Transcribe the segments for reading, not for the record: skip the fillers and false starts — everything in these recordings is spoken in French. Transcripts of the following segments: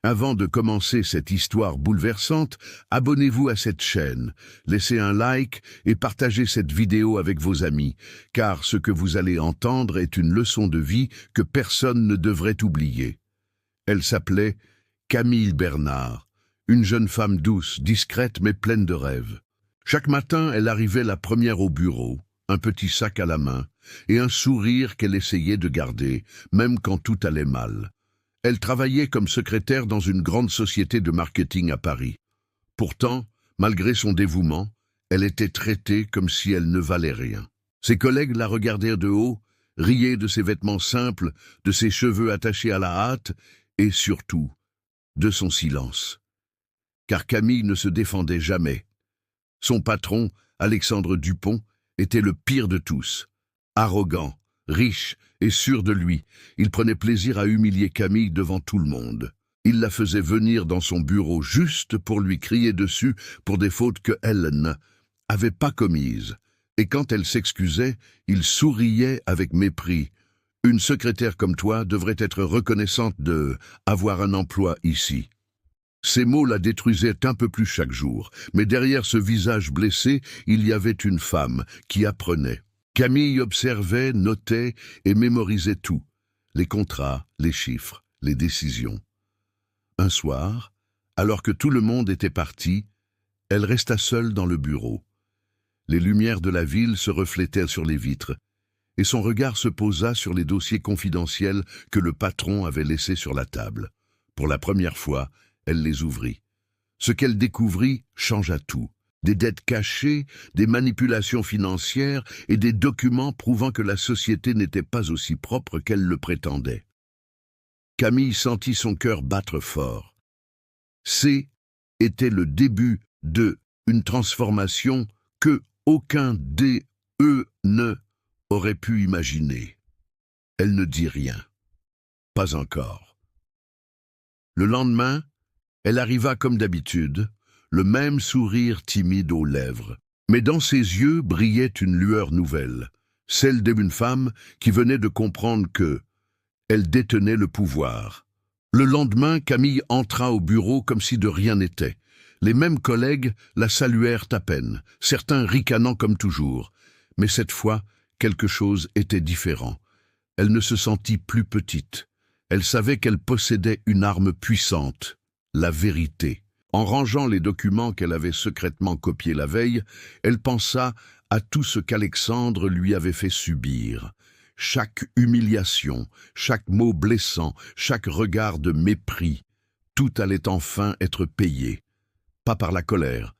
Avant de commencer cette histoire bouleversante, abonnez-vous à cette chaîne, laissez un like et partagez cette vidéo avec vos amis, car ce que vous allez entendre est une leçon de vie que personne ne devrait oublier. Elle s'appelait Camille Bernard, une jeune femme douce, discrète mais pleine de rêves. Chaque matin, elle arrivait la première au bureau, un petit sac à la main, et un sourire qu'elle essayait de garder, même quand tout allait mal. Elle travaillait comme secrétaire dans une grande société de marketing à Paris. Pourtant, malgré son dévouement, elle était traitée comme si elle ne valait rien. Ses collègues la regardèrent de haut, riaient de ses vêtements simples, de ses cheveux attachés à la hâte, et surtout, de son silence. Car Camille ne se défendait jamais. Son patron, Alexandre Dupont, était le pire de tous. Arrogant, riche et sûr de lui, il prenait plaisir à humilier Camille devant tout le monde. Il la faisait venir dans son bureau juste pour lui crier dessus pour des fautes qu'elle n'avait pas commises. Et quand elle s'excusait, il souriait avec mépris. « Une secrétaire comme toi devrait être reconnaissante de avoir un emploi ici. » Ces mots la détruisaient un peu plus chaque jour, mais derrière ce visage blessé, il y avait une femme qui apprenait. Camille observait, notait et mémorisait tout, les contrats, les chiffres, les décisions. Un soir, alors que tout le monde était parti, elle resta seule dans le bureau. Les lumières de la ville se reflétaient sur les vitres, et son regard se posa sur les dossiers confidentiels que le patron avait laissés sur la table. Pour la première fois, elle les ouvrit. Ce qu'elle découvrit changea tout. Des dettes cachées, des manipulations financières et des documents prouvant que la société n'était pas aussi propre qu'elle le prétendait. Camille sentit son cœur battre fort. Était le début une transformation que aucun ne aurait pu imaginer. Elle ne dit rien. Pas encore. Le lendemain, elle arriva comme d'habitude, le même sourire timide aux lèvres. Mais dans ses yeux brillait une lueur nouvelle, celle d'une femme qui venait de comprendre elle détenait le pouvoir. Le lendemain, Camille entra au bureau comme si de rien n'était. Les mêmes collègues la saluèrent à peine, certains ricanant comme toujours. Mais cette fois, quelque chose était différent. Elle ne se sentit plus petite. Elle savait qu'elle possédait une arme puissante, la vérité. En rangeant les documents qu'elle avait secrètement copiés la veille, elle pensa à tout ce qu'Alexandre lui avait fait subir. Chaque humiliation, chaque mot blessant, chaque regard de mépris, tout allait enfin être payé. Pas par la colère,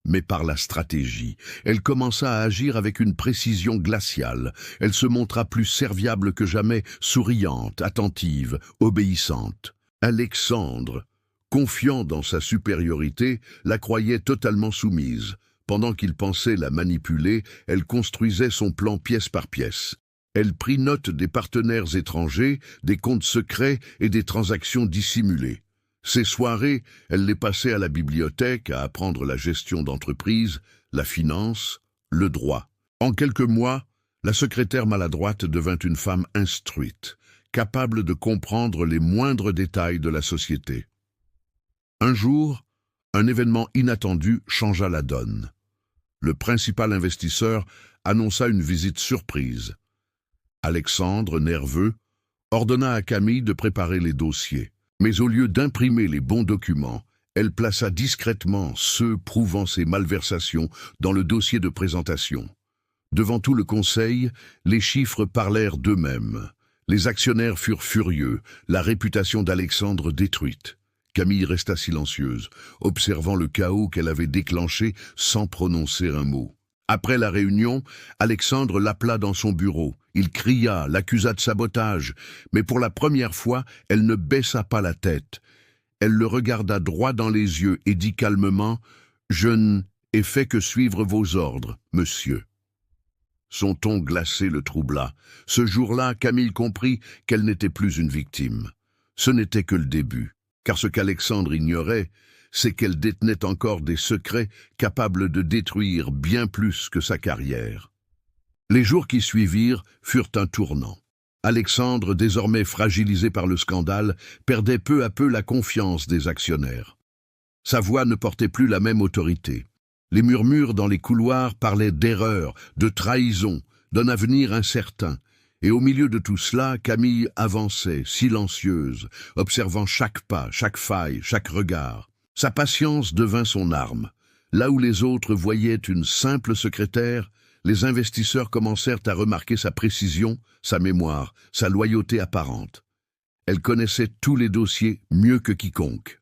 mais par la stratégie. Elle commença à agir avec une précision glaciale. Elle se montra plus serviable que jamais, souriante, attentive, obéissante. Alexandre, confiant dans sa supériorité, la croyait totalement soumise. Pendant qu'il pensait la manipuler, elle construisait son plan pièce par pièce. Elle prit note des partenaires étrangers, des comptes secrets et des transactions dissimulées. Ces soirées, elle les passait à la bibliothèque à apprendre la gestion d'entreprise, la finance, le droit. En quelques mois, la secrétaire maladroite devint une femme instruite, capable de comprendre les moindres détails de la société. Un jour, un événement inattendu changea la donne. Le principal investisseur annonça une visite surprise. Alexandre, nerveux, ordonna à Camille de préparer les dossiers. Mais au lieu d'imprimer les bons documents, elle plaça discrètement ceux prouvant ses malversations dans le dossier de présentation. Devant tout le conseil, les chiffres parlèrent d'eux-mêmes. Les actionnaires furent furieux, la réputation d'Alexandre détruite. Camille resta silencieuse, observant le chaos qu'elle avait déclenché sans prononcer un mot. Après la réunion, Alexandre l'appela dans son bureau. Il cria, l'accusa de sabotage, mais pour la première fois, elle ne baissa pas la tête. Elle le regarda droit dans les yeux et dit calmement « Je n'ai fait que suivre vos ordres, monsieur. » Son ton glacé le troubla. Ce jour-là, Camille comprit qu'elle n'était plus une victime. Ce n'était que le début. Car ce qu'Alexandre ignorait, c'est qu'elle détenait encore des secrets capables de détruire bien plus que sa carrière. Les jours qui suivirent furent un tournant. Alexandre, désormais fragilisé par le scandale, perdait peu à peu la confiance des actionnaires. Sa voix ne portait plus la même autorité. Les murmures dans les couloirs parlaient d'erreurs, de trahison, d'un avenir incertain. Et au milieu de tout cela, Camille avançait, silencieuse, observant chaque pas, chaque faille, chaque regard. Sa patience devint son arme. Là où les autres voyaient une simple secrétaire, les investisseurs commencèrent à remarquer sa précision, sa mémoire, sa loyauté apparente. Elle connaissait tous les dossiers mieux que quiconque.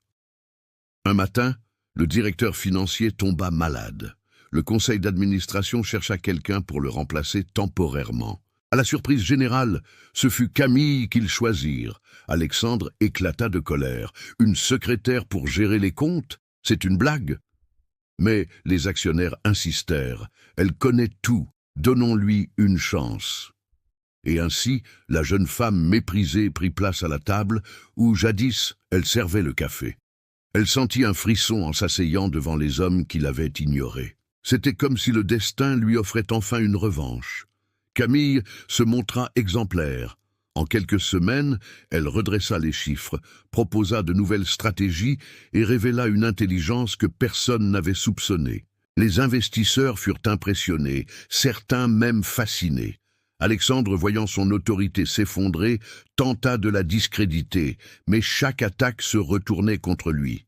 Un matin, le directeur financier tomba malade. Le conseil d'administration chercha quelqu'un pour le remplacer temporairement. À la surprise générale, ce fut Camille qu'ils choisirent. Alexandre éclata de colère. Une secrétaire pour gérer les comptes? C'est une blague? Mais les actionnaires insistèrent. Elle connaît tout, donnons-lui une chance. Et ainsi, la jeune femme méprisée prit place à la table où, jadis, elle servait le café. Elle sentit un frisson en s'asseyant devant les hommes qui l'avaient ignorée. C'était comme si le destin lui offrait enfin une revanche. Camille se montra exemplaire. En quelques semaines, elle redressa les chiffres, proposa de nouvelles stratégies et révéla une intelligence que personne n'avait soupçonnée. Les investisseurs furent impressionnés, certains même fascinés. Alexandre, voyant son autorité s'effondrer, tenta de la discréditer, mais chaque attaque se retournait contre lui.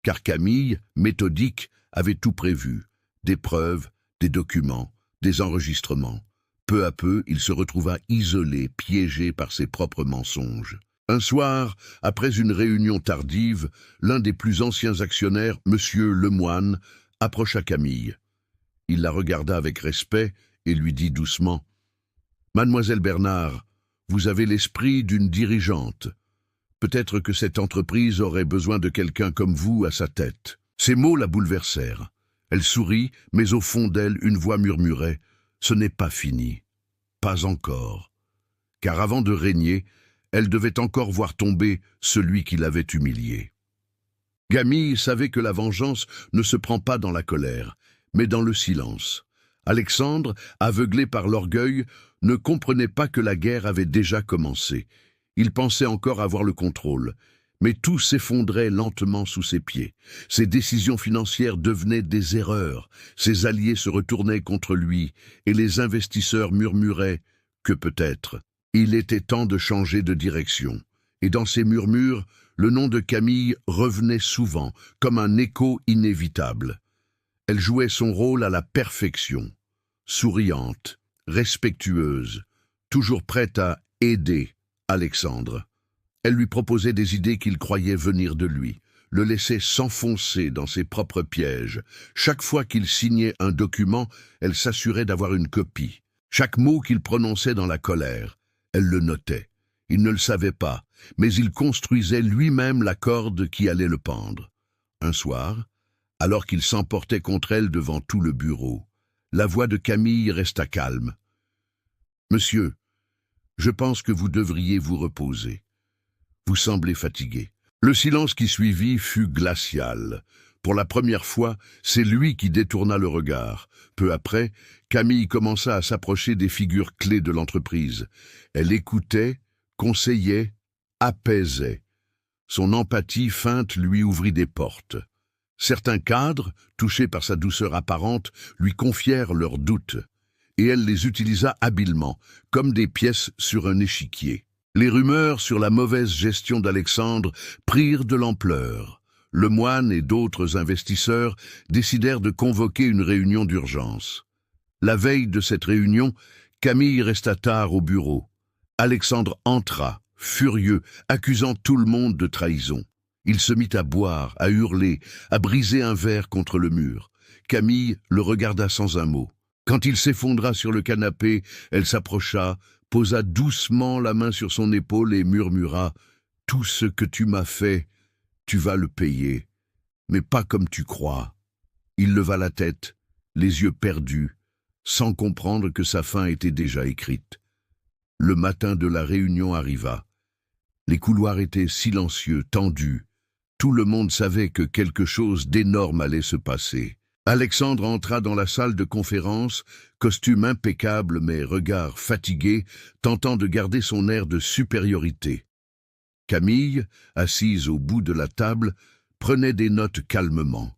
Car Camille, méthodique, avait tout prévu. Des preuves, des documents, des enregistrements. Peu à peu, il se retrouva isolé, piégé par ses propres mensonges. Un soir, après une réunion tardive, l'un des plus anciens actionnaires, M. Lemoine, approcha Camille. Il la regarda avec respect et lui dit doucement « Mademoiselle Bernard, vous avez l'esprit d'une dirigeante. Peut-être que cette entreprise aurait besoin de quelqu'un comme vous à sa tête. » Ces mots la bouleversèrent. Elle sourit, mais au fond d'elle, une voix murmurait « Ce n'est pas fini. Pas encore. » Car avant de régner, elle devait encore voir tomber celui qui l'avait humiliée. Camille savait que la vengeance ne se prend pas dans la colère, mais dans le silence. Alexandre, aveuglé par l'orgueil, ne comprenait pas que la guerre avait déjà commencé. Il pensait encore avoir le contrôle. Mais tout s'effondrait lentement sous ses pieds. Ses décisions financières devenaient des erreurs. Ses alliés se retournaient contre lui, et les investisseurs murmuraient que peut-être il était temps de changer de direction. Et dans ces murmures, le nom de Camille revenait souvent, comme un écho inévitable. Elle jouait son rôle à la perfection, souriante, respectueuse, toujours prête à aider Alexandre. Elle lui proposait des idées qu'il croyait venir de lui, le laissait s'enfoncer dans ses propres pièges. Chaque fois qu'il signait un document, elle s'assurait d'avoir une copie. Chaque mot qu'il prononçait dans la colère, elle le notait. Il ne le savait pas, mais il construisait lui-même la corde qui allait le pendre. Un soir, alors qu'il s'emportait contre elle devant tout le bureau, la voix de Camille resta calme. « Monsieur, je pense que vous devriez vous reposer. Vous semblez fatigué. » Le silence qui suivit fut glacial. Pour la première fois, c'est lui qui détourna le regard. Peu après, Camille commença à s'approcher des figures clés de l'entreprise. Elle écoutait, conseillait, apaisait. Son empathie feinte lui ouvrit des portes. Certains cadres, touchés par sa douceur apparente, lui confièrent leurs doutes. Et elle les utilisa habilement, comme des pièces sur un échiquier. Les rumeurs sur la mauvaise gestion d'Alexandre prirent de l'ampleur. Lemoine et d'autres investisseurs décidèrent de convoquer une réunion d'urgence. La veille de cette réunion, Camille resta tard au bureau. Alexandre entra, furieux, accusant tout le monde de trahison. Il se mit à boire, à hurler, à briser un verre contre le mur. Camille le regarda sans un mot. Quand il s'effondra sur le canapé, elle s'approcha, posa doucement la main sur son épaule et murmura « Tout ce que tu m'as fait, tu vas le payer, mais pas comme tu crois. » Il leva la tête, les yeux perdus, sans comprendre que sa fin était déjà écrite. Le matin de la réunion arriva. Les couloirs étaient silencieux, tendus. Tout le monde savait que quelque chose d'énorme allait se passer. Alexandre entra dans la salle de conférence, costume impeccable mais regard fatigué, tentant de garder son air de supériorité. Camille, assise au bout de la table, prenait des notes calmement.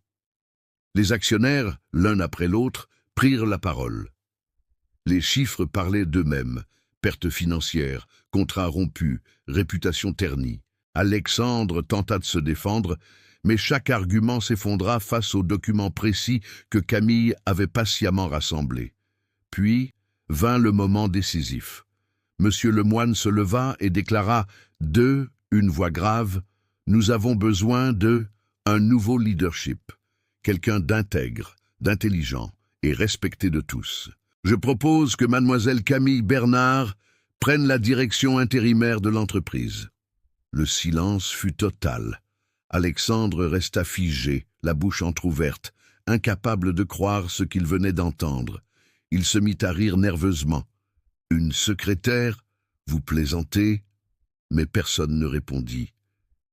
Les actionnaires, l'un après l'autre, prirent la parole. Les chiffres parlaient d'eux-mêmes. Pertes financières, contrats rompus, réputation ternie. Alexandre tenta de se défendre, mais chaque argument s'effondra face aux documents précis que Camille avait patiemment rassemblés. Puis vint le moment décisif. Monsieur Lemoine se leva et déclara une voix grave, « Nous avons besoin un nouveau leadership, quelqu'un d'intègre, d'intelligent et respecté de tous. Je propose que mademoiselle Camille Bernard prenne la direction intérimaire de l'entreprise. » Le silence fut total. Alexandre resta figé, la bouche entr'ouverte, incapable de croire ce qu'il venait d'entendre. Il se mit à rire nerveusement. « Une secrétaire? Vous plaisantez ?» Mais personne ne répondit.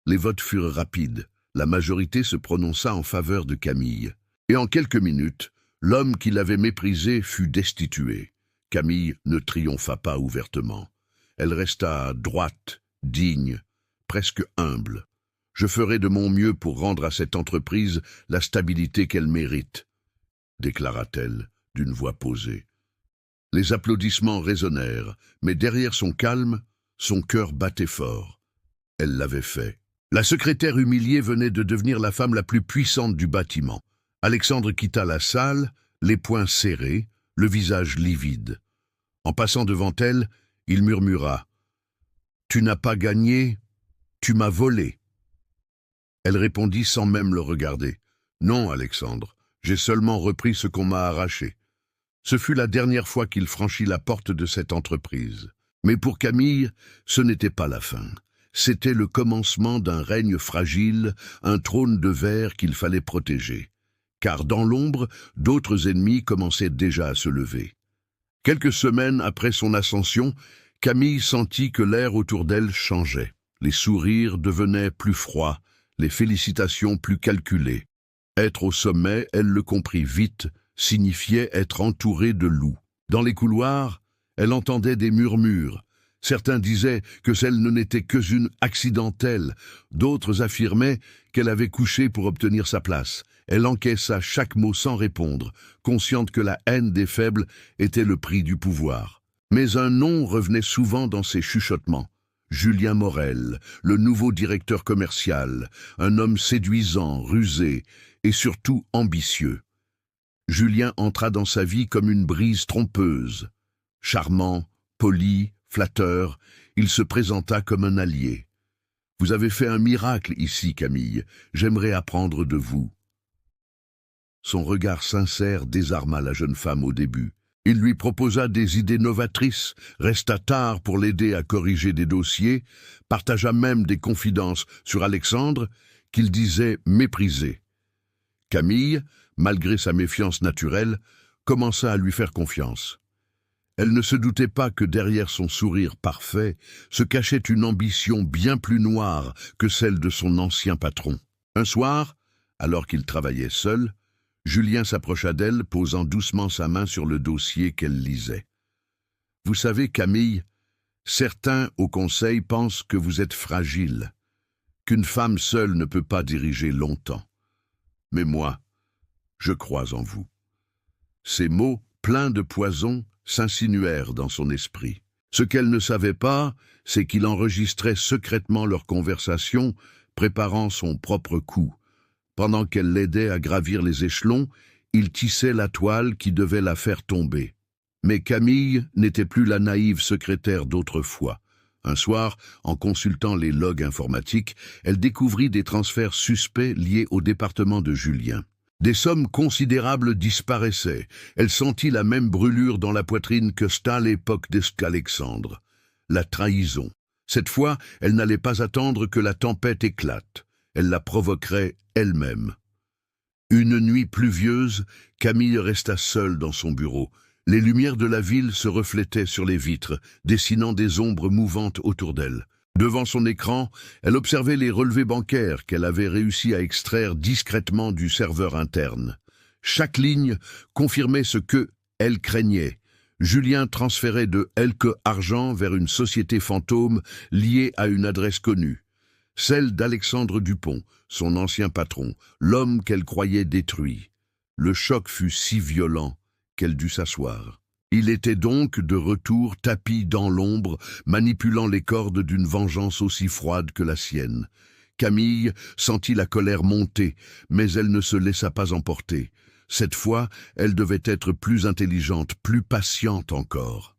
Les votes furent rapides. La majorité se prononça en faveur de Camille. Et en quelques minutes, l'homme qui l'avait méprisé fut destitué. Camille ne triompha pas ouvertement. Elle resta droite, digne, presque humble. « Je ferai de mon mieux pour rendre à cette entreprise la stabilité qu'elle mérite, » déclara-t-elle d'une voix posée. Les applaudissements résonnèrent, mais derrière son calme, son cœur battait fort. Elle l'avait fait. La secrétaire humiliée venait de devenir la femme la plus puissante du bâtiment. Alexandre quitta la salle, les poings serrés, le visage livide. En passant devant elle, il murmura « Tu n'as pas gagné, tu m'as volé. » Elle répondit sans même le regarder. « Non, Alexandre, j'ai seulement repris ce qu'on m'a arraché. » Ce fut la dernière fois qu'il franchit la porte de cette entreprise. Mais pour Camille, ce n'était pas la fin. C'était le commencement d'un règne fragile, un trône de verre qu'il fallait protéger. Car dans l'ombre, d'autres ennemis commençaient déjà à se lever. Quelques semaines après son ascension, Camille sentit que l'air autour d'elle changeait. Les sourires devenaient plus froids, les félicitations plus calculées. Être au sommet, elle le comprit vite, signifiait être entourée de loups. Dans les couloirs, elle entendait des murmures. Certains disaient que celle n'était qu'une accidentelle, d'autres affirmaient qu'elle avait couché pour obtenir sa place. Elle encaissa chaque mot sans répondre, consciente que la haine des faibles était le prix du pouvoir. Mais un nom revenait souvent dans ses chuchotements. Julien Morel, le nouveau directeur commercial, un homme séduisant, rusé et surtout ambitieux. Julien entra dans sa vie comme une brise trompeuse. Charmant, poli, flatteur, il se présenta comme un allié. « Vous avez fait un miracle ici, Camille. J'aimerais apprendre de vous. » Son regard sincère désarma la jeune femme au début. Il lui proposa des idées novatrices, resta tard pour l'aider à corriger des dossiers, partagea même des confidences sur Alexandre qu'il disait mépriser. Camille, malgré sa méfiance naturelle, commença à lui faire confiance. Elle ne se doutait pas que derrière son sourire parfait se cachait une ambition bien plus noire que celle de son ancien patron. Un soir, alors qu'il travaillait seul, Julien s'approcha d'elle, posant doucement sa main sur le dossier qu'elle lisait. « Vous savez, Camille, certains au conseil pensent que vous êtes fragile, qu'une femme seule ne peut pas diriger longtemps. Mais moi, je crois en vous. » Ces mots, pleins de poison, s'insinuèrent dans son esprit. Ce qu'elle ne savait pas, c'est qu'il enregistrait secrètement leur conversation, préparant son propre coup. Pendant qu'elle l'aidait à gravir les échelons, il tissait la toile qui devait la faire tomber. Mais Camille n'était plus la naïve secrétaire d'autrefois. Un soir, en consultant les logs informatiques, elle découvrit des transferts suspects liés au département de Julien. Des sommes considérables disparaissaient. Elle sentit la même brûlure dans la poitrine que à l'époque d'Alexandre. La trahison. Cette fois, elle n'allait pas attendre que la tempête éclate. Elle la provoquerait elle-même. Une nuit pluvieuse, Camille resta seule dans son bureau. Les lumières de la ville se reflétaient sur les vitres, dessinant des ombres mouvantes autour d'elle. Devant son écran, elle observait les relevés bancaires qu'elle avait réussi à extraire discrètement du serveur interne. Chaque ligne confirmait ce que elle craignait. Julien transférait de quelque argent vers une société fantôme liée à une adresse connue. Celle d'Alexandre Dupont, son ancien patron, l'homme qu'elle croyait détruit. Le choc fut si violent qu'elle dut s'asseoir. Il était donc de retour tapi dans l'ombre, manipulant les cordes d'une vengeance aussi froide que la sienne. Camille sentit la colère monter, mais elle ne se laissa pas emporter. Cette fois, elle devait être plus intelligente, plus patiente encore.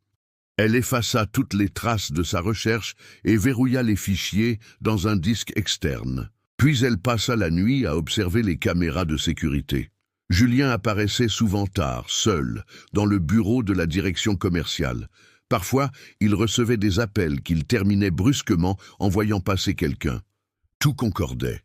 Elle effaça toutes les traces de sa recherche et verrouilla les fichiers dans un disque externe. Puis elle passa la nuit à observer les caméras de sécurité. Julien apparaissait souvent tard, seul, dans le bureau de la direction commerciale. Parfois, il recevait des appels qu'il terminait brusquement en voyant passer quelqu'un. Tout concordait.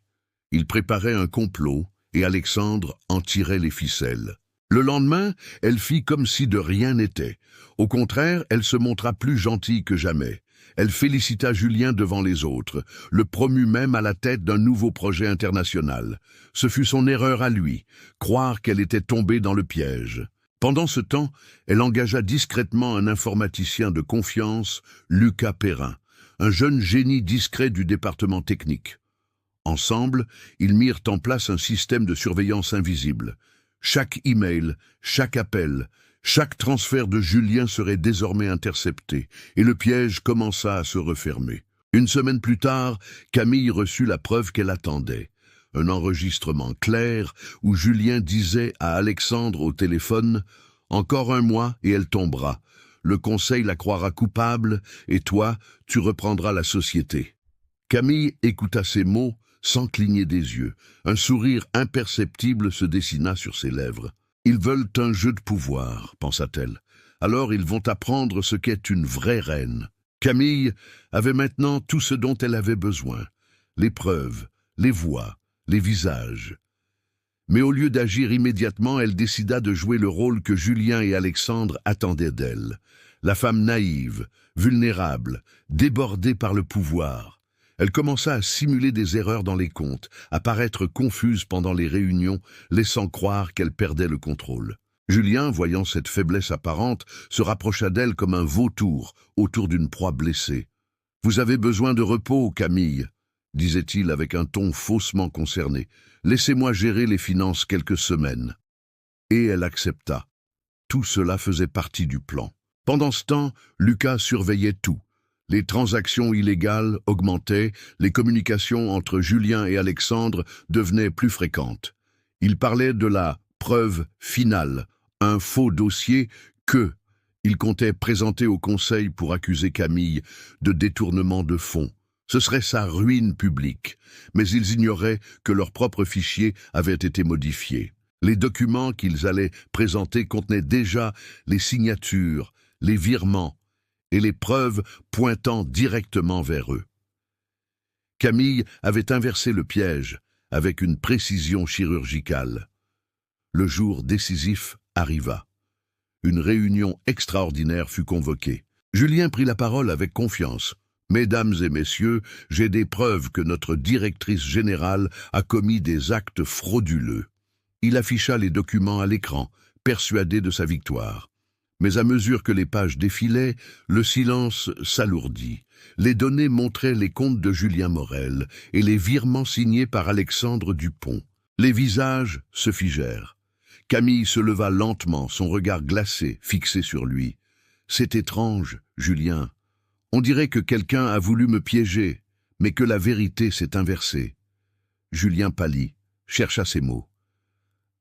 Il préparait un complot et Alexandre en tirait les ficelles. Le lendemain, elle fit comme si de rien n'était. Au contraire, elle se montra plus gentille que jamais. Elle félicita Julien devant les autres, le promut même à la tête d'un nouveau projet international. Ce fut son erreur à lui, croire qu'elle était tombée dans le piège. Pendant ce temps, elle engagea discrètement un informaticien de confiance, Lucas Perrin, un jeune génie discret du département technique. Ensemble, ils mirent en place un système de surveillance invisible. Chaque email, chaque appel, chaque transfert de Julien serait désormais intercepté, et le piège commença à se refermer. Une semaine plus tard, Camille reçut la preuve qu'elle attendait. Un enregistrement clair où Julien disait à Alexandre au téléphone « Encore un mois et elle tombera. Le conseil la croira coupable et toi, tu reprendras la société. » Camille écouta ces mots sans cligner des yeux. Un sourire imperceptible se dessina sur ses lèvres. « Ils veulent un jeu de pouvoir, pensa-t-elle. Alors ils vont apprendre ce qu'est une vraie reine. » Camille avait maintenant tout ce dont elle avait besoin. Les preuves, les voix, les visages. Mais au lieu d'agir immédiatement, elle décida de jouer le rôle que Julien et Alexandre attendaient d'elle. La femme naïve, vulnérable, débordée par le pouvoir. Elle commença à simuler des erreurs dans les comptes, à paraître confuse pendant les réunions, laissant croire qu'elle perdait le contrôle. Julien, voyant cette faiblesse apparente, se rapprocha d'elle comme un vautour autour d'une proie blessée. « Vous avez besoin de repos, Camille », disait-il avec un ton faussement concerné. « Laissez-moi gérer les finances quelques semaines. » Et elle accepta. Tout cela faisait partie du plan. Pendant ce temps, Lucas surveillait tout. Les transactions illégales augmentaient, les communications entre Julien et Alexandre devenaient plus fréquentes. Il parlait de la preuve finale, un faux dossier que il comptait présenter au Conseil pour accuser Camille de détournement de fonds. Ce serait sa ruine publique, mais ils ignoraient que leurs propres fichiers avaient été modifiés. Les documents qu'ils allaient présenter contenaient déjà les signatures, les virements, et les preuves pointant directement vers eux. Camille avait inversé le piège avec une précision chirurgicale. Le jour décisif arriva. Une réunion extraordinaire fut convoquée. Julien prit la parole avec confiance. « Mesdames et messieurs, j'ai des preuves que notre directrice générale a commis des actes frauduleux. » Il afficha les documents à l'écran, persuadé de sa victoire. Mais à mesure que les pages défilaient, le silence s'alourdit. Les données montraient les comptes de Julien Morel et les virements signés par Alexandre Dupont. Les visages se figèrent. Camille se leva lentement, son regard glacé, fixé sur lui. « C'est étrange, Julien. On dirait que quelqu'un a voulu me piéger, mais que la vérité s'est inversée. » Julien pâlit, chercha ses mots.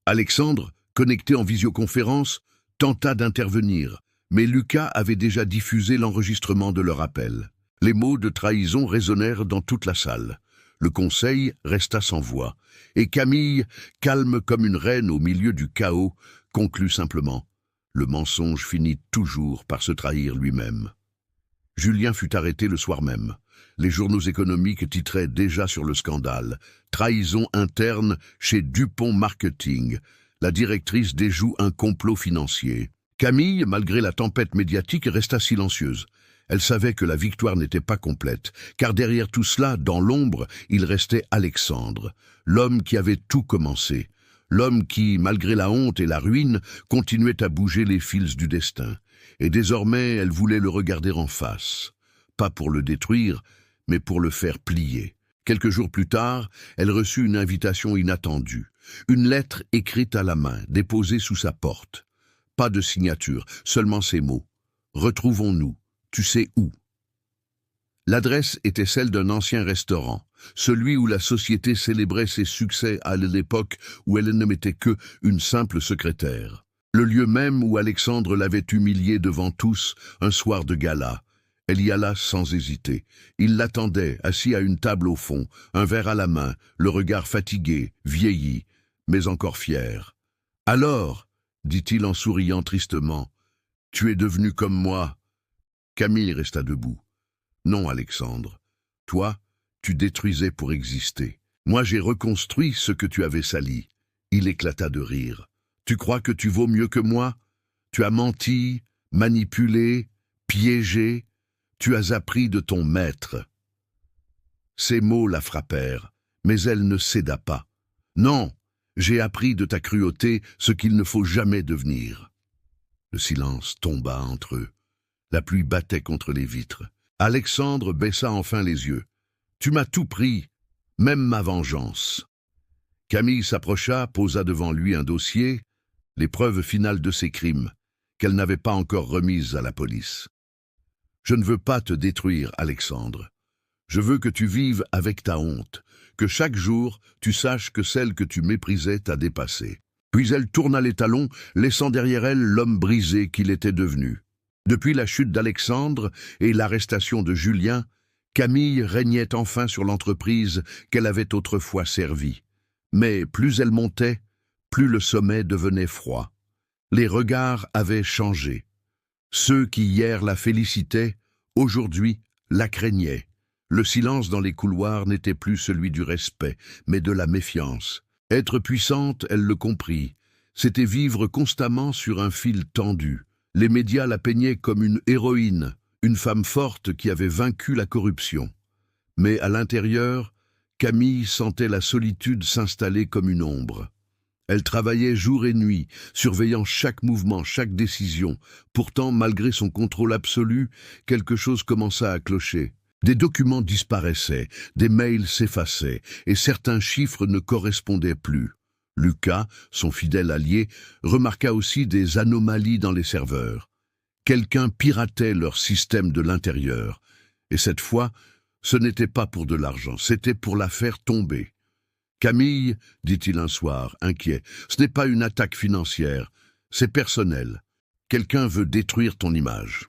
Alexandre, connecté en visioconférence, tenta d'intervenir, mais Lucas avait déjà diffusé l'enregistrement de leur appel. Les mots de trahison résonnèrent dans toute la salle. Le conseil resta sans voix, et Camille, calme comme une reine au milieu du chaos, conclut simplement « Le mensonge finit toujours par se trahir lui-même ». Julien fut arrêté le soir même. Les journaux économiques titraient déjà sur le scandale « Trahison interne chez Dupont Marketing ». La directrice déjoue un complot financier. Camille, malgré la tempête médiatique, resta silencieuse. Elle savait que la victoire n'était pas complète, car derrière tout cela, dans l'ombre, il restait Alexandre, l'homme qui avait tout commencé, L'homme qui, malgré la honte et la ruine, continuait à bouger les fils du destin. Et désormais, elle voulait le regarder en face. Pas pour le détruire, mais pour le faire plier. Quelques jours plus tard, elle reçut une invitation inattendue. Une lettre écrite à la main, déposée sous sa porte. Pas de signature, seulement ces mots. « Retrouvons-nous. Tu sais où ?» L'adresse était celle d'un ancien restaurant, celui où la société célébrait ses succès à l'époque où elle ne m'était que une simple secrétaire. Le lieu même où Alexandre l'avait humiliée devant tous un soir de gala. Elle y alla sans hésiter. Il l'attendait, assis à une table au fond, un verre à la main, le regard fatigué, vieilli, mais encore fier. « Alors, dit-il en souriant tristement, tu es devenu comme moi. » Camille resta debout. « Non, Alexandre. Toi, tu détruisais pour exister. Moi, j'ai reconstruit ce que tu avais sali. » Il éclata de rire. « Tu crois que tu vaux mieux que moi? Tu as menti, manipulé, piégé. Tu as appris de ton maître. » Ces mots la frappèrent, mais elle ne céda pas. « Non, j'ai appris de ta cruauté ce qu'il ne faut jamais devenir. » Le silence tomba entre eux. La pluie battait contre les vitres. Alexandre baissa enfin les yeux. « Tu m'as tout pris, même ma vengeance. » Camille s'approcha, posa devant lui un dossier, les preuves finales de ses crimes, qu'elle n'avait pas encore remises à la police. « Je ne veux pas te détruire, Alexandre. Je veux que tu vives avec ta honte, que chaque jour tu saches que celle que tu méprisais t'a dépassé. » Puis elle tourna les talons, laissant derrière elle l'homme brisé qu'il était devenu. Depuis la chute d'Alexandre et l'arrestation de Julien, Camille régnait enfin sur l'entreprise qu'elle avait autrefois servie. Mais plus elle montait, plus le sommet devenait froid. Les regards avaient changé. Ceux qui hier la félicitaient, aujourd'hui la craignaient. Le silence dans les couloirs n'était plus celui du respect, mais de la méfiance. Être puissante, elle le comprit, c'était vivre constamment sur un fil tendu. Les médias la peignaient comme une héroïne, une femme forte qui avait vaincu la corruption. Mais à l'intérieur, Camille sentait la solitude s'installer comme une ombre. Elle travaillait jour et nuit, surveillant chaque mouvement, chaque décision. Pourtant, malgré son contrôle absolu, quelque chose commença à clocher. Des documents disparaissaient, des mails s'effaçaient, et certains chiffres ne correspondaient plus. Lucas, son fidèle allié, remarqua aussi des anomalies dans les serveurs. Quelqu'un piratait leur système de l'intérieur. Et cette fois, ce n'était pas pour de l'argent, c'était pour la faire tomber. « Camille, dit-il un soir, inquiet, ce n'est pas une attaque financière, c'est personnel. Quelqu'un veut détruire ton image. »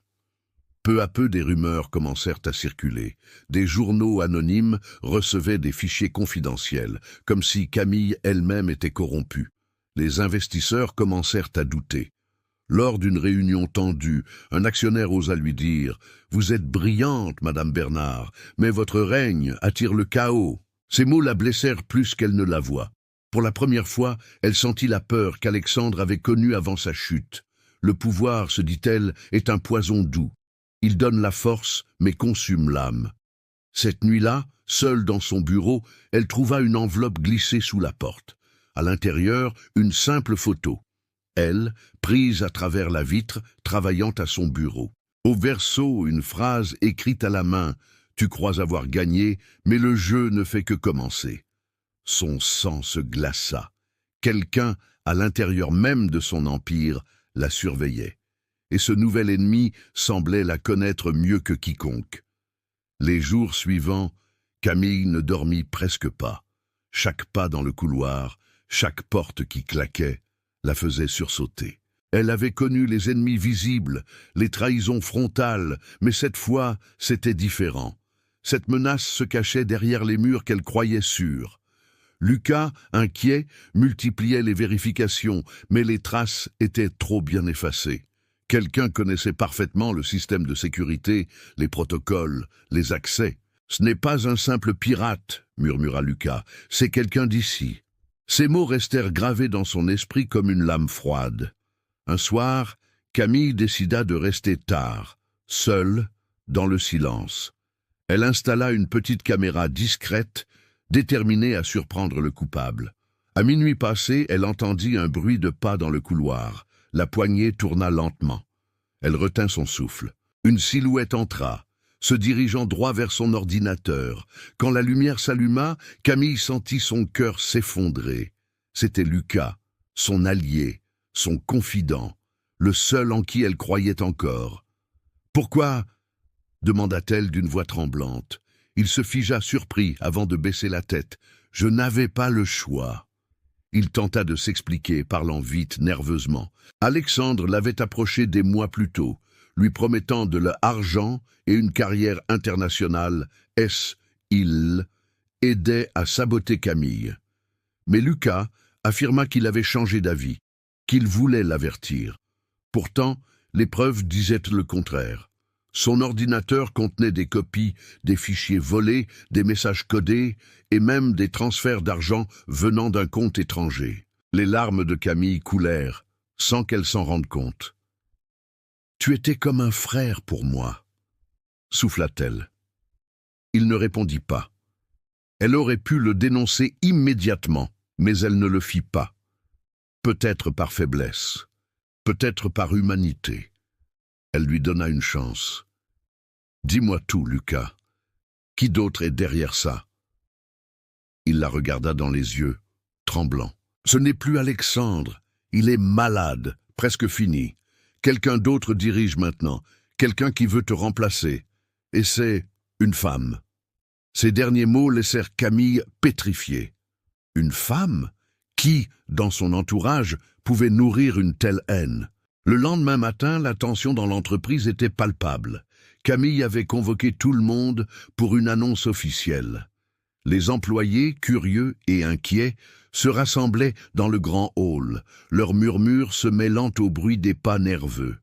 Peu à peu, des rumeurs commencèrent à circuler. Des journaux anonymes recevaient des fichiers confidentiels, comme si Camille elle-même était corrompue. Les investisseurs commencèrent à douter. Lors d'une réunion tendue, un actionnaire osa lui dire « Vous êtes brillante, Madame Bernard, mais votre règne attire le chaos. » Ces mots la blessèrent plus qu'elle ne l'avoua. Pour la première fois, elle sentit la peur qu'Alexandre avait connue avant sa chute. Le pouvoir, se dit-elle, est un poison doux. Il donne la force, mais consume l'âme. Cette nuit-là, seule dans son bureau, elle trouva une enveloppe glissée sous la porte. À l'intérieur, une simple photo. Elle, prise à travers la vitre, travaillant à son bureau. Au verso, une phrase écrite à la main. « Tu crois avoir gagné, mais le jeu ne fait que commencer. » Son sang se glaça. Quelqu'un, à l'intérieur même de son empire, la surveillait. Et ce nouvel ennemi semblait la connaître mieux que quiconque. Les jours suivants, Camille ne dormit presque pas. Chaque pas dans le couloir, chaque porte qui claquait, la faisait sursauter. Elle avait connu les ennemis visibles, les trahisons frontales, mais cette fois, c'était différent. Cette menace se cachait derrière les murs qu'elle croyait sûrs. Lucas, inquiet, multipliait les vérifications, mais les traces étaient trop bien effacées. Quelqu'un connaissait parfaitement le système de sécurité, les protocoles, les accès. « Ce n'est pas un simple pirate, » murmura Lucas, « c'est quelqu'un d'ici. » Ces mots restèrent gravés dans son esprit comme une lame froide. Un soir, Camille décida de rester tard, seule, dans le silence. Elle installa une petite caméra discrète, déterminée à surprendre le coupable. À minuit passé, elle entendit un bruit de pas dans le couloir. La poignée tourna lentement. Elle retint son souffle. Une silhouette entra, se dirigeant droit vers son ordinateur. Quand la lumière s'alluma, Camille sentit son cœur s'effondrer. C'était Lucas, son allié, son confident, le seul en qui elle croyait encore. « Pourquoi ?» demanda-t-elle d'une voix tremblante. Il se figea surpris avant de baisser la tête. « Je n'avais pas le choix. » Il tenta de s'expliquer, parlant vite, nerveusement. Alexandre l'avait approché des mois plus tôt, lui promettant de l'argent et une carrière internationale. Il aidait à saboter Camille. Mais Lucas affirma qu'il avait changé d'avis, qu'il voulait l'avertir. Pourtant, les preuves disaient le contraire. Son ordinateur contenait des copies, des fichiers volés, des messages codés et même des transferts d'argent venant d'un compte étranger. Les larmes de Camille coulèrent, sans qu'elle s'en rende compte. « Tu étais comme un frère pour moi », souffla-t-elle. Il ne répondit pas. Elle aurait pu le dénoncer immédiatement, mais elle ne le fit pas. Peut-être par faiblesse, peut-être par humanité. Elle lui donna une chance. « Dis-moi tout, Lucas. Qui d'autre est derrière ça ?» Il la regarda dans les yeux, tremblant. « Ce n'est plus Alexandre. Il est malade, presque fini. Quelqu'un d'autre dirige maintenant, quelqu'un qui veut te remplacer. Et c'est une femme. » Ces derniers mots laissèrent Camille pétrifiée. Une femme? Qui, dans son entourage, pouvait nourrir une telle haine? Le lendemain matin, la tension dans l'entreprise était palpable. Camille avait convoqué tout le monde pour une annonce officielle. Les employés, curieux et inquiets, se rassemblaient dans le grand hall, leurs murmures se mêlant au bruit des pas nerveux.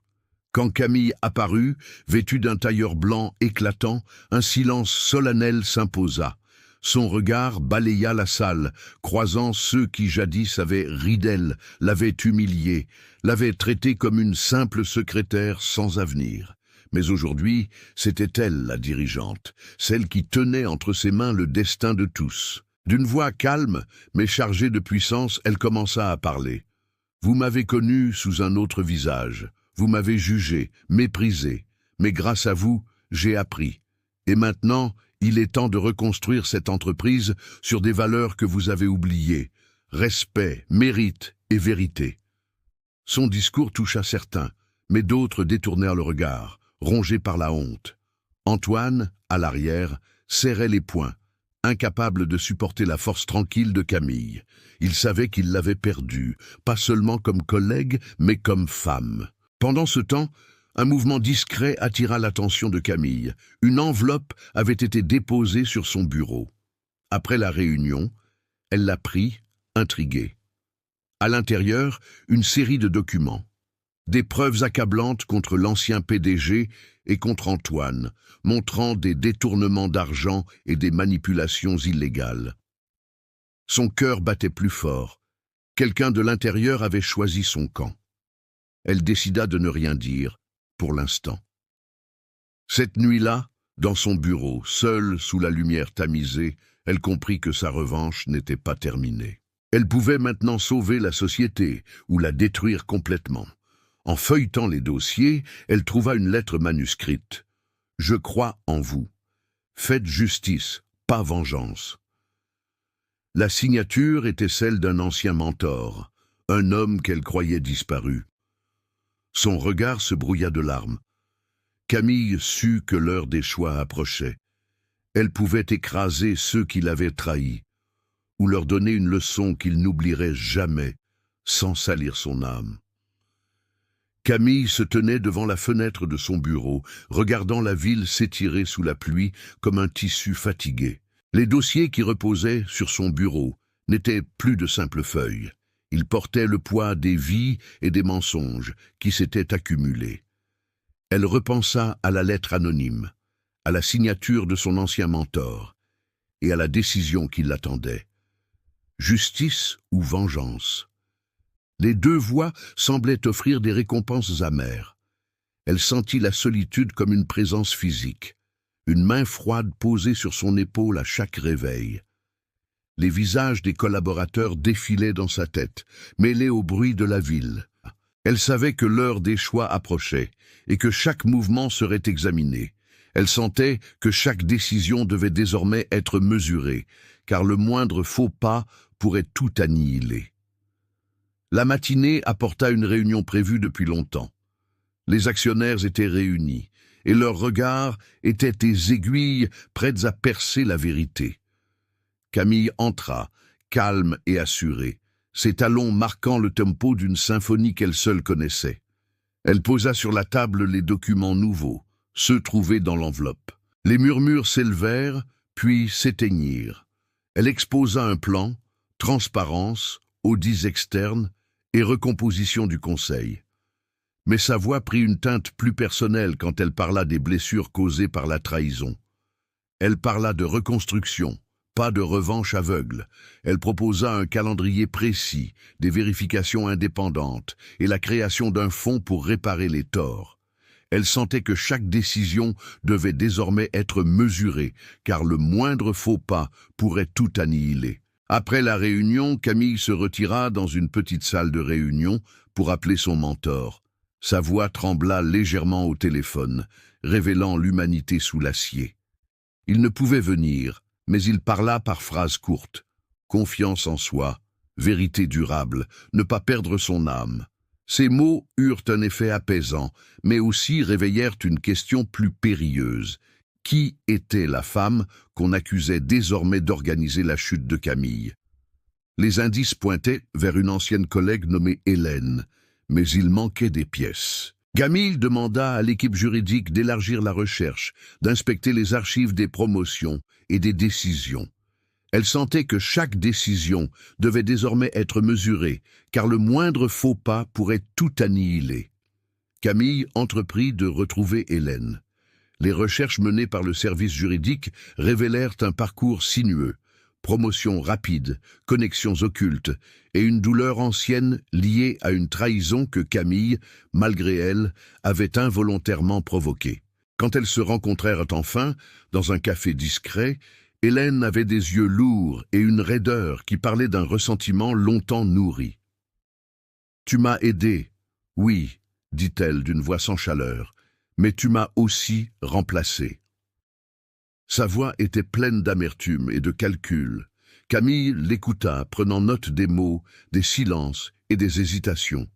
Quand Camille apparut, vêtue d'un tailleur blanc éclatant, un silence solennel s'imposa. Son regard balaya la salle, croisant ceux qui jadis avaient ri d'elle, l'avaient humiliée, l'avaient traitée comme une simple secrétaire sans avenir. Mais aujourd'hui, c'était elle la dirigeante, celle qui tenait entre ses mains le destin de tous. D'une voix calme, mais chargée de puissance, elle commença à parler. « Vous m'avez connu sous un autre visage, vous m'avez jugé, méprisé, mais grâce à vous, j'ai appris. Et maintenant, il est temps de reconstruire cette entreprise sur des valeurs que vous avez oubliées. Respect, mérite et vérité. » Son discours toucha certains, mais d'autres détournèrent le regard, rongés par la honte. Antoine, à l'arrière, serrait les poings, incapable de supporter la force tranquille de Camille. Il savait qu'il l'avait perdue, pas seulement comme collègue, mais comme femme. Pendant ce temps, un mouvement discret attira l'attention de Camille. Une enveloppe avait été déposée sur son bureau. Après la réunion, elle la prit, intriguée. À l'intérieur, une série de documents. Des preuves accablantes contre l'ancien PDG et contre Antoine, montrant des détournements d'argent et des manipulations illégales. Son cœur battait plus fort. Quelqu'un de l'intérieur avait choisi son camp. Elle décida de ne rien dire, pour l'instant. Cette nuit-là, dans son bureau, seule sous la lumière tamisée, elle comprit que sa revanche n'était pas terminée. Elle pouvait maintenant sauver la société ou la détruire complètement. En feuilletant les dossiers, elle trouva une lettre manuscrite. « Je crois en vous. Faites justice, pas vengeance. » La signature était celle d'un ancien mentor, un homme qu'elle croyait disparu. Son regard se brouilla de larmes. Camille sut que l'heure des choix approchait. Elle pouvait écraser ceux qui l'avaient trahi, ou leur donner une leçon qu'ils n'oublieraient jamais, sans salir son âme. Camille se tenait devant la fenêtre de son bureau, regardant la ville s'étirer sous la pluie comme un tissu fatigué. Les dossiers qui reposaient sur son bureau n'étaient plus de simples feuilles. Ils portaient le poids des vies et des mensonges qui s'étaient accumulés. Elle repensa à la lettre anonyme, à la signature de son ancien mentor et à la décision qui l'attendait. Justice ou vengeance? Les deux voies semblaient offrir des récompenses amères. Elle sentit la solitude comme une présence physique, une main froide posée sur son épaule à chaque réveil. Les visages des collaborateurs défilaient dans sa tête, mêlés au bruit de la ville. Elle savait que l'heure des choix approchait et que chaque mouvement serait examiné. Elle sentait que chaque décision devait désormais être mesurée, car le moindre faux pas pourrait tout annihiler. La matinée apporta une réunion prévue depuis longtemps. Les actionnaires étaient réunis, et leurs regards étaient des aiguilles prêtes à percer la vérité. Camille entra, calme et assurée, ses talons marquant le tempo d'une symphonie qu'elle seule connaissait. Elle posa sur la table les documents nouveaux, ceux trouvés dans l'enveloppe. Les murmures s'élevèrent, puis s'éteignirent. Elle exposa un plan, transparence, audits externes et recomposition du conseil. Mais sa voix prit une teinte plus personnelle quand elle parla des blessures causées par la trahison. Elle parla de reconstruction, pas de revanche aveugle. Elle proposa un calendrier précis, des vérifications indépendantes et la création d'un fonds pour réparer les torts. Elle sentait que chaque décision devait désormais être mesurée, car le moindre faux pas pourrait tout annihiler. Après la réunion, Camille se retira dans une petite salle de réunion pour appeler son mentor. Sa voix trembla légèrement au téléphone, révélant l'humanité sous l'acier. Il ne pouvait venir, mais il parla par phrases courtes. Confiance en soi, vérité durable, ne pas perdre son âme. Ces mots eurent un effet apaisant, mais aussi réveillèrent une question plus périlleuse. Qui était la femme qu'on accusait désormais d'organiser la chute de Camille? Les indices pointaient vers une ancienne collègue nommée Hélène, mais il manquait des pièces. Camille demanda à l'équipe juridique d'élargir la recherche, d'inspecter les archives des promotions et des décisions. Elle sentait que chaque décision devait désormais être mesurée, car le moindre faux pas pourrait tout annihiler. Camille entreprit de retrouver Hélène. Les recherches menées par le service juridique révélèrent un parcours sinueux, promotion rapide, connexions occultes et une douleur ancienne liée à une trahison que Camille, malgré elle, avait involontairement provoquée. Quand elles se rencontrèrent enfin, dans un café discret, Hélène avait des yeux lourds et une raideur qui parlait d'un ressentiment longtemps nourri. « Tu m'as aidé, oui, dit-elle d'une voix sans chaleur, mais tu m'as aussi remplacé. » Sa voix était pleine d'amertume et de calcul. Camille l'écouta, prenant note des mots, des silences et des hésitations.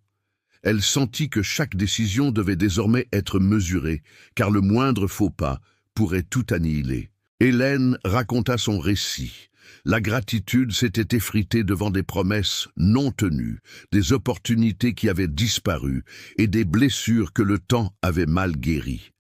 Elle sentit que chaque décision devait désormais être mesurée, car le moindre faux pas pourrait tout annihiler. Hélène raconta son récit. La gratitude s'était effritée devant des promesses non tenues, des opportunités qui avaient disparu et des blessures que le temps avait mal guéries.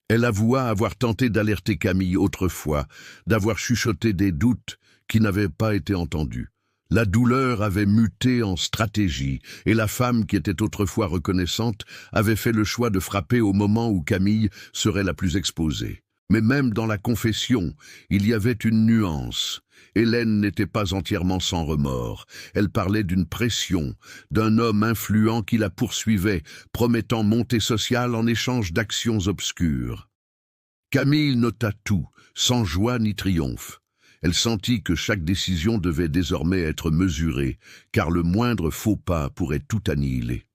Elle avoua avoir tenté d'alerter Camille autrefois, d'avoir chuchoté des doutes qui n'avaient pas été entendus. La douleur avait muté en stratégie, et la femme qui était autrefois reconnaissante avait fait le choix de frapper au moment où Camille serait la plus exposée. Mais même dans la confession, il y avait une nuance. Hélène n'était pas entièrement sans remords. Elle parlait d'une pression, d'un homme influent qui la poursuivait, promettant montée sociale en échange d'actions obscures. Camille nota tout, sans joie ni triomphe. Elle sentit que chaque décision devait désormais être mesurée, car le moindre faux pas pourrait tout annihiler.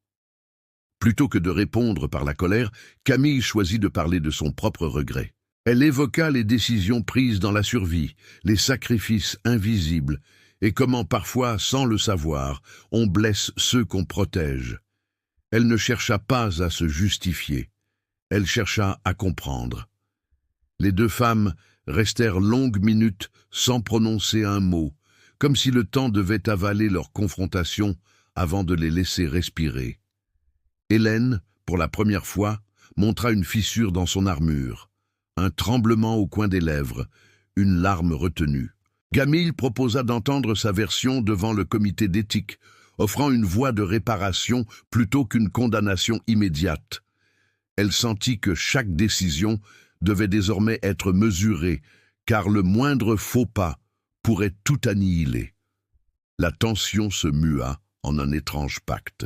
Plutôt que de répondre par la colère, Camille choisit de parler de son propre regret. Elle évoqua les décisions prises dans la survie, les sacrifices invisibles, et comment parfois, sans le savoir, on blesse ceux qu'on protège. Elle ne chercha pas à se justifier, elle chercha à comprendre. Les deux femmes restèrent longues minutes sans prononcer un mot, comme si le temps devait avaler leur confrontation avant de les laisser respirer. Hélène, pour la première fois, montra une fissure dans son armure. Un tremblement au coin des lèvres, une larme retenue. Camille proposa d'entendre sa version devant le comité d'éthique, offrant une voie de réparation plutôt qu'une condamnation immédiate. Elle sentit que chaque décision devait désormais être mesurée, car le moindre faux pas pourrait tout annihiler. La tension se mua en un étrange pacte.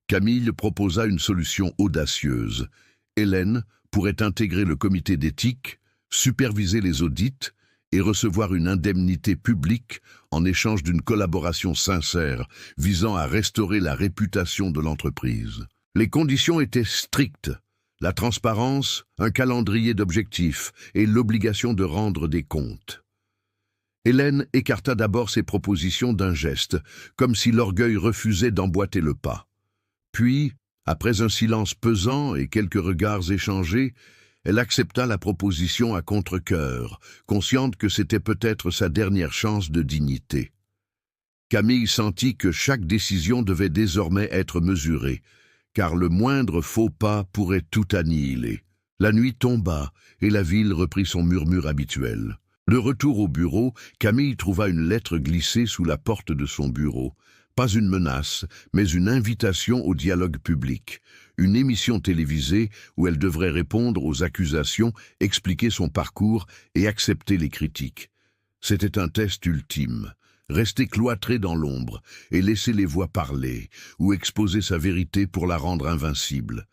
Camille proposa une solution audacieuse. Hélène pourrait intégrer le comité d'éthique, superviser les audits et recevoir une indemnité publique en échange d'une collaboration sincère visant à restaurer la réputation de l'entreprise. Les conditions étaient strictes. La transparence, un calendrier d'objectifs et l'obligation de rendre des comptes. Hélène écarta d'abord ses propositions d'un geste, comme si l'orgueil refusait d'emboîter le pas. Puis, après un silence pesant et quelques regards échangés, elle accepta la proposition à contre-cœur, consciente que c'était peut-être sa dernière chance de dignité. Camille sentit que chaque décision devait désormais être mesurée, car le moindre faux pas pourrait tout annihiler. La nuit tomba et la ville reprit son murmure habituel. De retour au bureau, Camille trouva une lettre glissée sous la porte de son bureau. Pas une menace, mais une invitation au dialogue public. Une émission télévisée où elle devrait répondre aux accusations, expliquer son parcours et accepter les critiques. C'était un test ultime. Rester cloîtrée dans l'ombre et laisser les voix parler, ou exposer sa vérité pour la rendre invincible.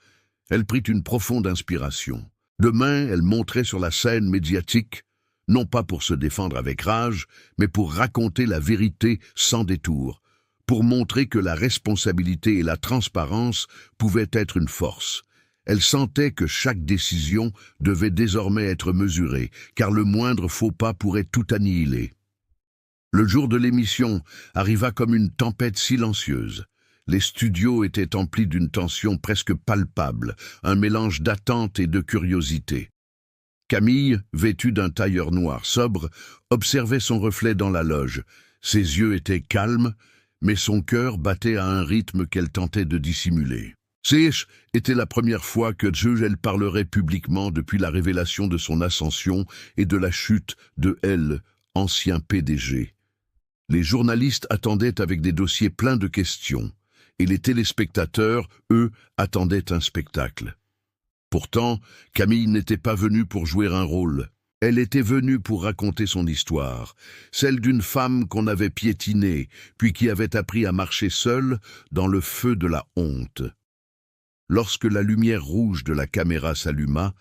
Elle prit une profonde inspiration. Demain, elle monterait sur la scène médiatique, non pas pour se défendre avec rage, mais pour raconter la vérité sans détour, pour montrer que la responsabilité et la transparence pouvaient être une force. Elle sentait que chaque décision devait désormais être mesurée, car le moindre faux pas pourrait tout annihiler. Le jour de l'émission arriva comme une tempête silencieuse. Les studios étaient emplis d'une tension presque palpable, un mélange d'attente et de curiosité. Camille, vêtue d'un tailleur noir sobre, observait son reflet dans la loge. Ses yeux étaient calmes, mais son cœur battait à un rythme qu'elle tentait de dissimuler. Était la première fois que elle parlerait publiquement depuis la révélation de son ascension et de la chute de L, ancien PDG. Les journalistes attendaient avec des dossiers pleins de questions, et les téléspectateurs, eux, attendaient un spectacle. Pourtant, Camille n'était pas venue pour jouer un rôle. Elle était venue pour raconter son histoire, celle d'une femme qu'on avait piétinée, puis qui avait appris à marcher seule dans le feu de la honte. Lorsque la lumière rouge de la caméra s'alluma,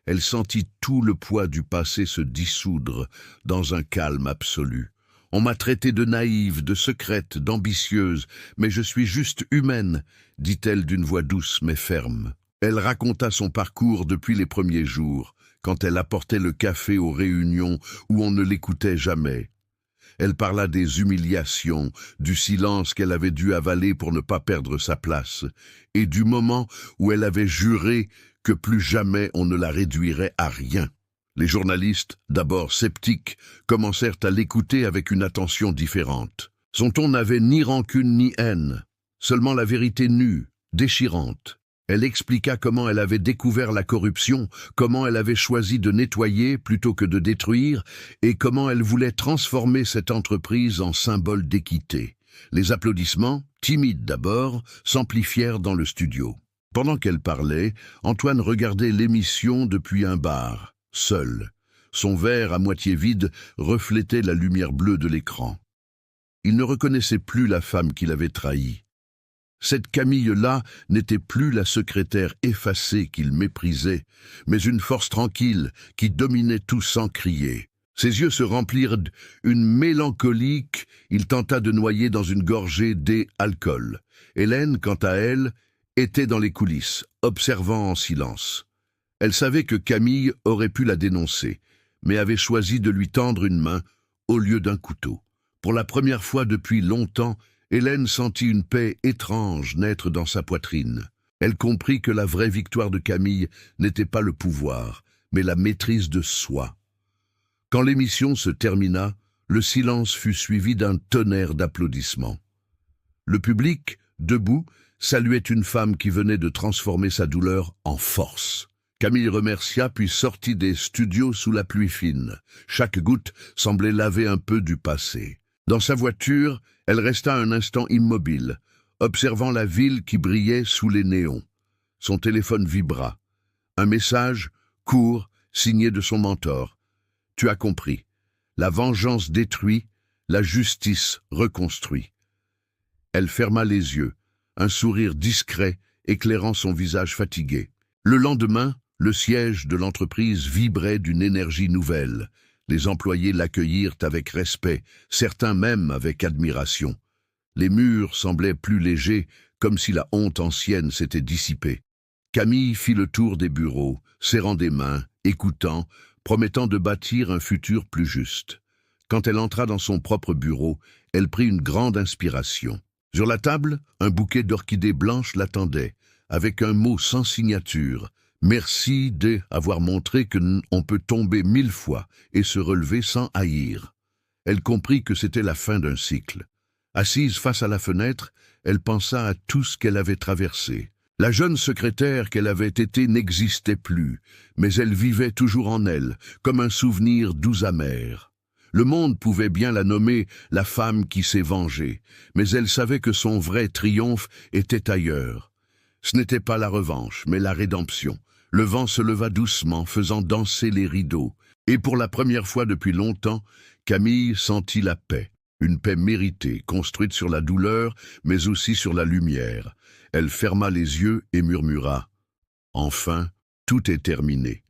elle sentit tout le poids du passé se dissoudre dans un calme absolu. On m'a traité de naïve, de secrète, d'ambitieuse, mais je suis juste humaine, dit-elle d'une voix douce mais ferme. Elle raconta son parcours depuis les premiers jours, quand elle apportait le café aux réunions où on ne l'écoutait jamais. Elle parla des humiliations, du silence qu'elle avait dû avaler pour ne pas perdre sa place, et du moment où elle avait juré que plus jamais on ne la réduirait à rien. Les journalistes, d'abord sceptiques, commencèrent à l'écouter avec une attention différente. Son ton n'avait ni rancune ni haine, seulement la vérité nue, déchirante. Elle expliqua comment elle avait découvert la corruption, comment elle avait choisi de nettoyer plutôt que de détruire, et comment elle voulait transformer cette entreprise en symbole d'équité. Les applaudissements, timides d'abord, s'amplifièrent dans le studio. Pendant qu'elle parlait, Antoine regardait l'émission depuis un bar, seul. Son verre à moitié vide reflétait la lumière bleue de l'écran. Il ne reconnaissait plus la femme qu'il avait trahie. Cette Camille-là n'était plus la secrétaire effacée qu'il méprisait, mais une force tranquille qui dominait tout sans crier. Ses yeux se remplirent d'une mélancolie qu'il tenta de noyer dans une gorgée d'alcool. Hélène, quant à elle, était dans les coulisses, observant en silence. Elle savait que Camille aurait pu la dénoncer, mais avait choisi de lui tendre une main au lieu d'un couteau. Pour la première fois depuis longtemps, Hélène sentit une paix étrange naître dans sa poitrine. Elle comprit que la vraie victoire de Camille n'était pas le pouvoir, mais la maîtrise de soi. Quand l'émission se termina, le silence fut suivi d'un tonnerre d'applaudissements. Le public, debout, saluait une femme qui venait de transformer sa douleur en force. Camille remercia puis sortit des studios sous la pluie fine. Chaque goutte semblait laver un peu du passé. Dans sa voiture, elle resta un instant immobile, observant la ville qui brillait sous les néons. Son téléphone vibra. Un message, court, signé de son mentor. « Tu as compris. La vengeance détruit, la justice reconstruit. » Elle ferma les yeux, un sourire discret éclairant son visage fatigué. Le lendemain, le siège de l'entreprise vibrait d'une énergie nouvelle. Les employés l'accueillirent avec respect, certains même avec admiration. Les murs semblaient plus légers, comme si la honte ancienne s'était dissipée. Camille fit le tour des bureaux, serrant des mains, écoutant, promettant de bâtir un futur plus juste. Quand elle entra dans son propre bureau, elle prit une grande inspiration. Sur la table, un bouquet d'orchidées blanches l'attendait, avec un mot sans signature. Merci d'avoir montré qu'on peut tomber 1000 fois et se relever sans haïr. Elle comprit que c'était la fin d'un cycle. Assise face à la fenêtre, elle pensa à tout ce qu'elle avait traversé. La jeune secrétaire qu'elle avait été n'existait plus, mais elle vivait toujours en elle, comme un souvenir doux amer. Le monde pouvait bien la nommer la femme qui s'est vengée, mais elle savait que son vrai triomphe était ailleurs. Ce n'était pas la revanche, mais la rédemption. Le vent se leva doucement, faisant danser les rideaux, et pour la première fois depuis longtemps, Camille sentit la paix. Une paix méritée, construite sur la douleur, mais aussi sur la lumière. Elle ferma les yeux et murmura « Enfin, tout est terminé ».